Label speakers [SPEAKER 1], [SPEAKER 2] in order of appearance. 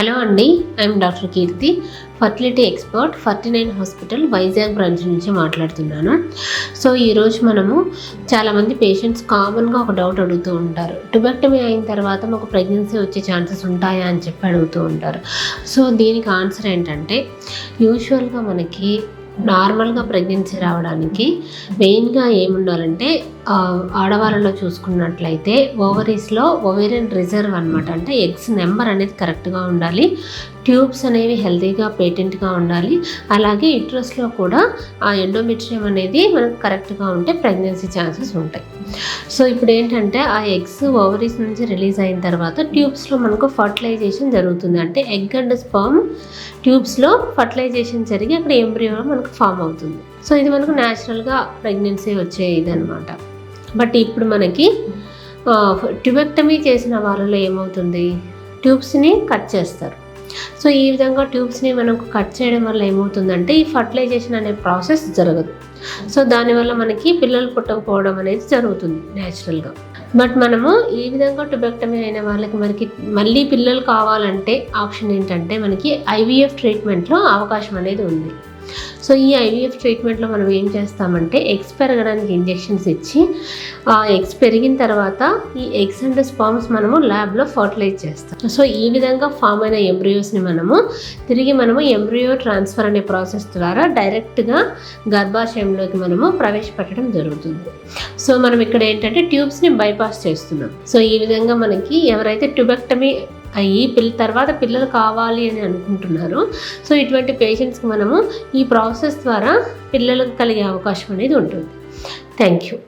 [SPEAKER 1] Hello అండి, I'm doctor Keerthi, fertility expert, 49 hospital Vizag branch నుంచి మాట్లాడుతున్నాను. సో ఈరోజు మనము చాలామంది పేషెంట్స్ కామన్గా ఒక డౌట్ అడుగుతూ ఉంటారు. ట్యూబెక్టమీ అయిన తర్వాత మాకు ప్రెగ్నెన్సీ వచ్చే ఛాన్సెస్ ఉంటాయా అని చెప్పి అడుగుతూ ఉంటారు. సో దీనికి ఆన్సర్ ఏంటంటే, యూజువల్గా మనకి నార్మల్గా ప్రెగ్నెన్సీ రావడానికి మెయిన్గా ఏముండాలంటే ఆడవాళ్ళలో చూసుకున్నట్లయితే ఓవరీస్లో ఓవేరియన్ రిజర్వ్ అనమాట, అంటే ఎగ్స్ నెంబర్ అనేది కరెక్ట్గా ఉండాలి, ట్యూబ్స్ అనేవి హెల్తీగా పేటెంట్గా ఉండాలి, అలాగే యూట్రస్లో కూడా ఆ ఎండోమెట్రియం అనేది మనకు కరెక్ట్గా ఉంటే ప్రెగ్నెన్సీ ఛాన్సెస్ ఉంటాయి. సో ఇప్పుడు ఏంటంటే ఆ ఎగ్స్ ఓవరీస్ నుంచి రిలీజ్ అయిన తర్వాత ట్యూబ్స్లో మనకు ఫర్టిలైజేషన్ జరుగుతుంది. అంటే ఎగ్ అండ్ స్పర్మ్ ట్యూబ్స్లో ఫర్టిలైజేషన్ జరిగి అక్కడ ఎంబ్రియో మనకు ఫామ్ అవుతుంది. సో ఇది మనకు న్యాచురల్గా ప్రెగ్నెన్సీ వచ్చే ఇదనమాట. బట్ ఇప్పుడు మనకి ట్యూబెక్టమీ చేసిన వాళ్ళలో ఏమవుతుంది, ట్యూబ్స్ని కట్ చేస్తారు. సో ఈ విధంగా ట్యూబ్స్ని మనకు కట్ చేయడం వల్ల ఏమవుతుందంటే ఈ ఫర్టిలైజేషన్ అనే ప్రాసెస్ జరగదు. సో దానివల్ల మనకి పిల్లలు పుట్టకపోవడం అనేది జరుగుతుంది న్యాచురల్గా. బట్ మనము ఈ విధంగా ట్యూబెక్టమీ అయిన వాళ్ళకి మనకి మళ్ళీ పిల్లలు కావాలంటే ఆప్షన్ ఏంటంటే మనకి ఐవీఎఫ్ ట్రీట్మెంట్లో అవకాశం అనేది ఉంది. సో ఈ ఐవీఎఫ్ ట్రీట్మెంట్లో మనం ఏం చేస్తామంటే ఎగ్స్ పెరగడానికి ఇంజెక్షన్స్ ఇచ్చి ఆ ఎగ్స్ పెరిగిన తర్వాత ఈ ఎగ్స్ అండ్ స్పర్మ్స్ మనము ల్యాబ్లో ఫర్టిలైజ్ చేస్తాం. సో ఈ విధంగా ఫామ్ అయిన ఎంబ్రియోస్ని మనము తిరిగి ఎంబ్రియో ట్రాన్స్ఫర్ అనే ప్రాసెస్ ద్వారా డైరెక్ట్గా గర్భాశయంలోకి మనము ప్రవేశపెట్టడం జరుగుతుంది. సో మనం ఇక్కడ ఏంటంటే ట్యూబ్స్ని బైపాస్ చేస్తున్నాం. సో ఈ విధంగా మనకి ఎవరైతే ట్యూబెక్టమీ అయ్యి తర్వాత పిల్లలు కావాలి అని అనుకుంటున్నారు, సో ఇటువంటి పేషెంట్స్కి మనము ఈ ప్రాసెస్ ద్వారా పిల్లలకు కలిగే అవకాశం అనేది ఉంటుంది. Thank you.